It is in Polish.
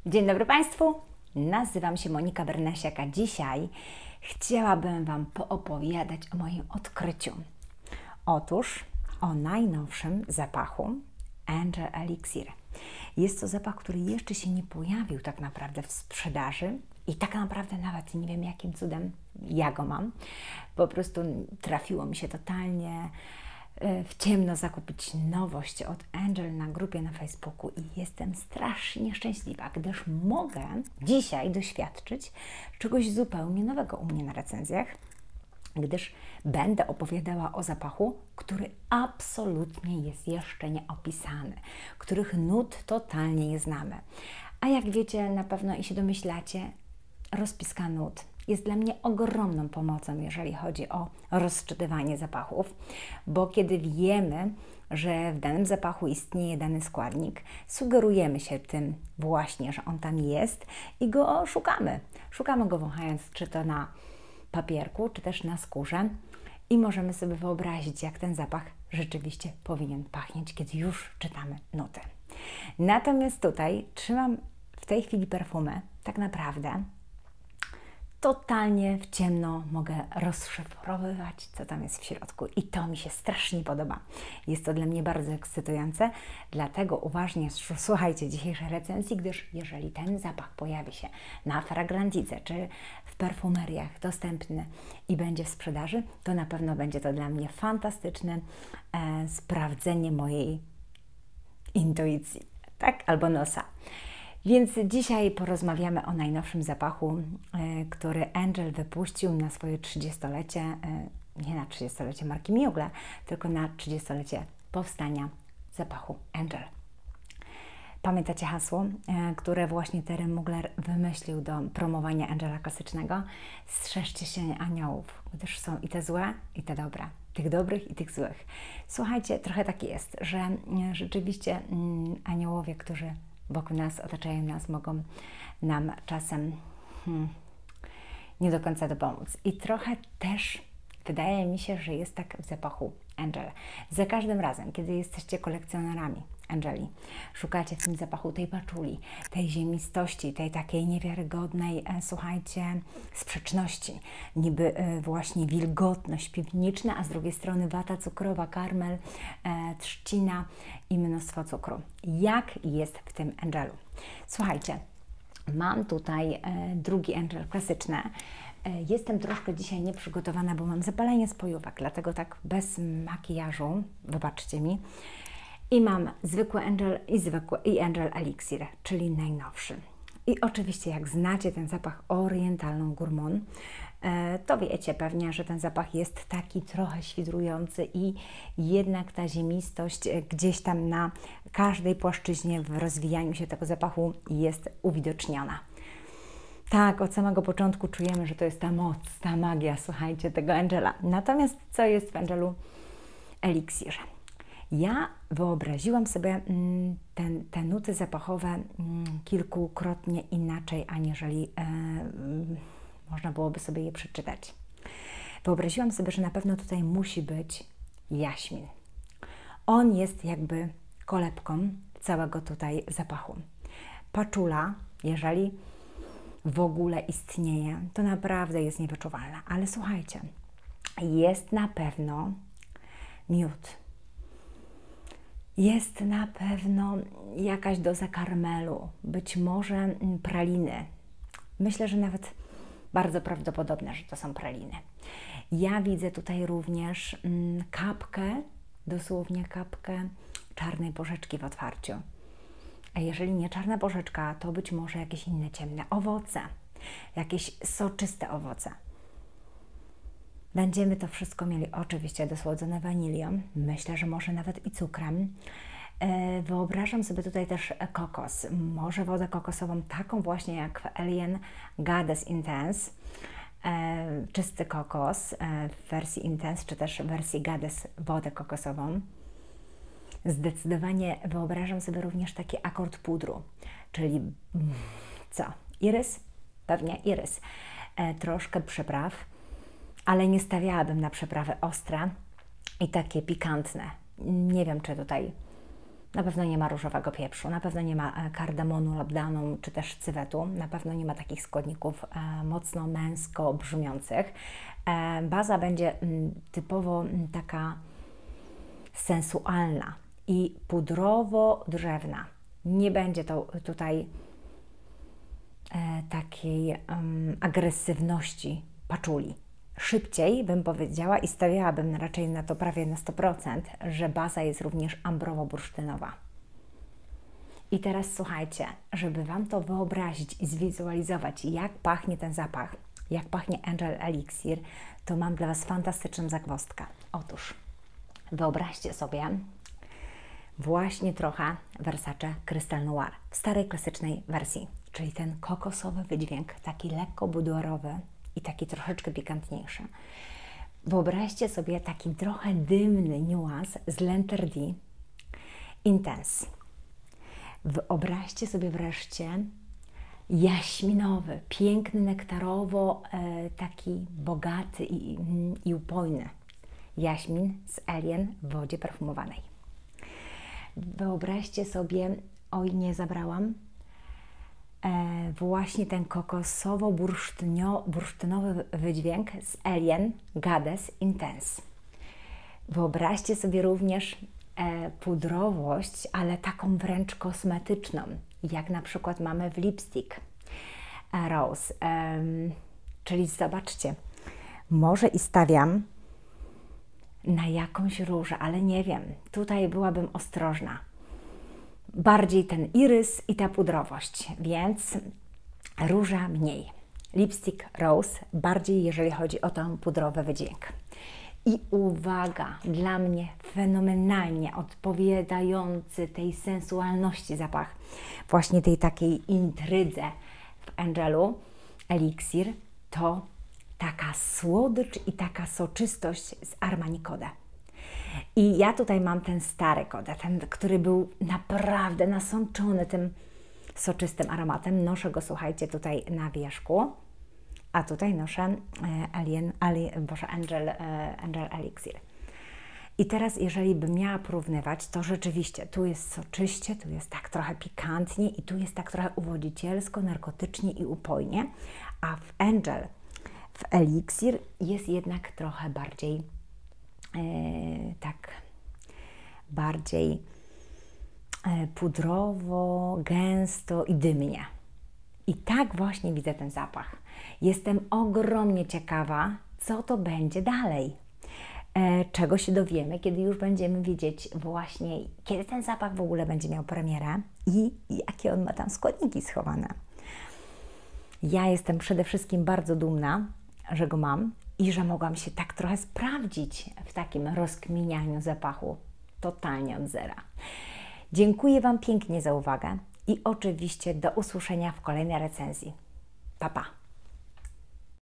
Dzień dobry Państwu, nazywam się Monika Bernasiak, a dzisiaj chciałabym Wam poopowiadać o moim odkryciu. Otóż o najnowszym zapachu Angel Elixir. Jest to zapach, który jeszcze się nie pojawił tak naprawdę w sprzedaży i tak naprawdę nawet nie wiem jakim cudem ja go mam. Po prostu trafiło mi się totalnie w ciemno zakupić nowość od Angel na grupie na Facebooku i jestem strasznie szczęśliwa, gdyż mogę dzisiaj doświadczyć czegoś zupełnie nowego u mnie na recenzjach, gdyż będę opowiadała o zapachu, który absolutnie jest jeszcze nieopisany, których nut totalnie nie znamy. A jak wiecie na pewno i się domyślacie, rozpiska nut jest dla mnie ogromną pomocą, jeżeli chodzi o rozczytywanie zapachów, bo kiedy wiemy, że w danym zapachu istnieje dany składnik, sugerujemy się tym właśnie, że on tam jest i go szukamy. Szukamy go wąchając czy to na papierku, czy też na skórze i możemy sobie wyobrazić, jak ten zapach rzeczywiście powinien pachnieć, kiedy już czytamy nuty. Natomiast tutaj trzymam w tej chwili perfumę, tak naprawdę totalnie w ciemno mogę rozszyfrowywać, co tam jest w środku i to mi się strasznie podoba. Jest to dla mnie bardzo ekscytujące, dlatego uważnie słuchajcie dzisiejszej recenzji, gdyż jeżeli ten zapach pojawi się na Fragrantice czy w perfumeriach dostępny i będzie w sprzedaży, to na pewno będzie to dla mnie fantastyczne sprawdzenie mojej intuicji, tak? Albo nosa. Więc dzisiaj porozmawiamy o najnowszym zapachu, który Angel wypuścił na swoje 30-lecie, nie na 30-lecie marki Mugler, tylko na 30-lecie powstania zapachu Angel. Pamiętacie hasło, które właśnie Terry Mugler wymyślił do promowania Angela klasycznego? Strzeżcie się aniołów, gdyż są i te złe, i te dobre. Tych dobrych i tych złych. Słuchajcie, trochę tak jest, że rzeczywiście aniołowie, którzy wokół nas, otaczają nas, mogą nam czasem nie do końca dopomóc. I trochę też wydaje mi się, że jest tak w zapachu Angel. Za każdym razem, kiedy jesteście kolekcjonerami Angeli, szukacie w tym zapachu tej paczuli, tej ziemistości, tej takiej niewiarygodnej, słuchajcie, sprzeczności. Niby właśnie wilgotność piwniczna, a z drugiej strony wata cukrowa, karmel, trzcina i mnóstwo cukru. Jak jest w tym Angelu? Słuchajcie, mam tutaj drugi Angel klasyczny. Jestem troszkę dzisiaj nieprzygotowana, bo mam zapalenie spojówek, dlatego tak bez makijażu, wybaczcie mi. I mam zwykły Angel i Angel Elixir, czyli najnowszy. I oczywiście jak znacie ten zapach orientalną gourmand, to wiecie pewnie, że ten zapach jest taki trochę świdrujący i jednak ta ziemistość gdzieś tam na każdej płaszczyźnie w rozwijaniu się tego zapachu jest uwidoczniona. Tak, od samego początku czujemy, że to jest ta moc, ta magia, słuchajcie, tego Angela. Natomiast co jest w Angelu Elixirze? Ja wyobraziłam sobie te nuty zapachowe kilkukrotnie inaczej, aniżeli można byłoby sobie je przeczytać. Wyobraziłam sobie, że na pewno tutaj musi być jaśmin. On jest jakby kolebką całego tutaj zapachu. Paczula, jeżeli w ogóle istnieje, to naprawdę jest niewyczuwalna. Ale słuchajcie, jest na pewno miód. Jest na pewno jakaś doza karmelu, być może praliny. Myślę, że nawet bardzo prawdopodobne, że to są praliny. Ja widzę tutaj również kapkę, dosłownie kapkę czarnej porzeczki w otwarciu. A jeżeli nie czarna porzeczka, to być może jakieś inne ciemne owoce, jakieś soczyste owoce. Będziemy to wszystko mieli oczywiście dosłodzone wanilią, myślę, że może nawet i cukrem. Wyobrażam sobie tutaj też kokos, może wodę kokosową, taką właśnie jak w Alien Goddess Intense, czysty kokos w wersji Intense, czy też w wersji Goddess wodę kokosową. Zdecydowanie wyobrażam sobie również taki akord pudru, czyli co? Irys? Pewnie irys. Troszkę przypraw, ale nie stawiałabym na przyprawy ostre i takie pikantne. Nie wiem, czy tutaj Na pewno nie ma różowego pieprzu, na pewno nie ma kardamonu, labdanu czy też cywetu, na pewno nie ma takich składników mocno męsko brzmiących. Baza będzie typowo taka sensualna i pudrowo-drzewna. Nie będzie to tutaj takiej agresywności paczuli. Szybciej bym powiedziała i stawiałabym raczej na to prawie na 100%, że baza jest również ambrowo-bursztynowa. I teraz słuchajcie, żeby Wam to wyobrazić i zwizualizować, jak pachnie ten zapach, jak pachnie Angel Elixir, to mam dla Was fantastyczną zagwozdkę. Otóż wyobraźcie sobie właśnie trochę Versace Crystal Noir w starej klasycznej wersji, czyli ten kokosowy wydźwięk, taki lekko buduarowy i taki troszeczkę pikantniejszy. Wyobraźcie sobie taki trochę dymny niuans z L'Interdit Intense. Wyobraźcie sobie wreszcie jaśminowy, piękny, nektarowo, taki bogaty i upojny jaśmin z Alien w wodzie perfumowanej. Wyobraźcie sobie, oj nie zabrałam, właśnie ten kokosowo-bursztynowy wydźwięk z Alien Goddess Intense. Wyobraźcie sobie również pudrowość, ale taką wręcz kosmetyczną, jak na przykład mamy w Lipstick Rose. Czyli zobaczcie, może i stawiam na jakąś różę, ale nie wiem, tutaj byłabym ostrożna. Bardziej ten irys i ta pudrowość, więc róża mniej. Lipstick Rose bardziej, jeżeli chodzi o ten pudrowy wydźwięk. I uwaga, dla mnie fenomenalnie odpowiadający tej sensualności zapach, właśnie tej takiej intrydze w Angelu Elixir, to taka słodycz i taka soczystość z Armani Code. I ja tutaj mam ten stary Code, ten, który był naprawdę nasączony tym soczystym aromatem. Noszę go, słuchajcie, tutaj na wierzchu, a tutaj noszę Angel Elixir. I teraz, jeżeli bym miała porównywać, to rzeczywiście tu jest soczyście, tu jest tak trochę pikantnie i tu jest tak trochę uwodzicielsko, narkotycznie i upojnie, a w Elixir jest jednak trochę bardziej bardziej pudrowo, gęsto i dymnie. I tak właśnie widzę ten zapach. Jestem ogromnie ciekawa, co to będzie dalej. Czego się dowiemy, kiedy już będziemy wiedzieć właśnie, kiedy ten zapach w ogóle będzie miał premierę i jakie on ma tam składniki schowane. Ja jestem przede wszystkim bardzo dumna, że go mam i że mogłam się tak trochę sprawdzić w takim rozkminianiu zapachu totalnie od zera. Dziękuję Wam pięknie za uwagę i oczywiście do usłyszenia w kolejnej recenzji. Pa, pa!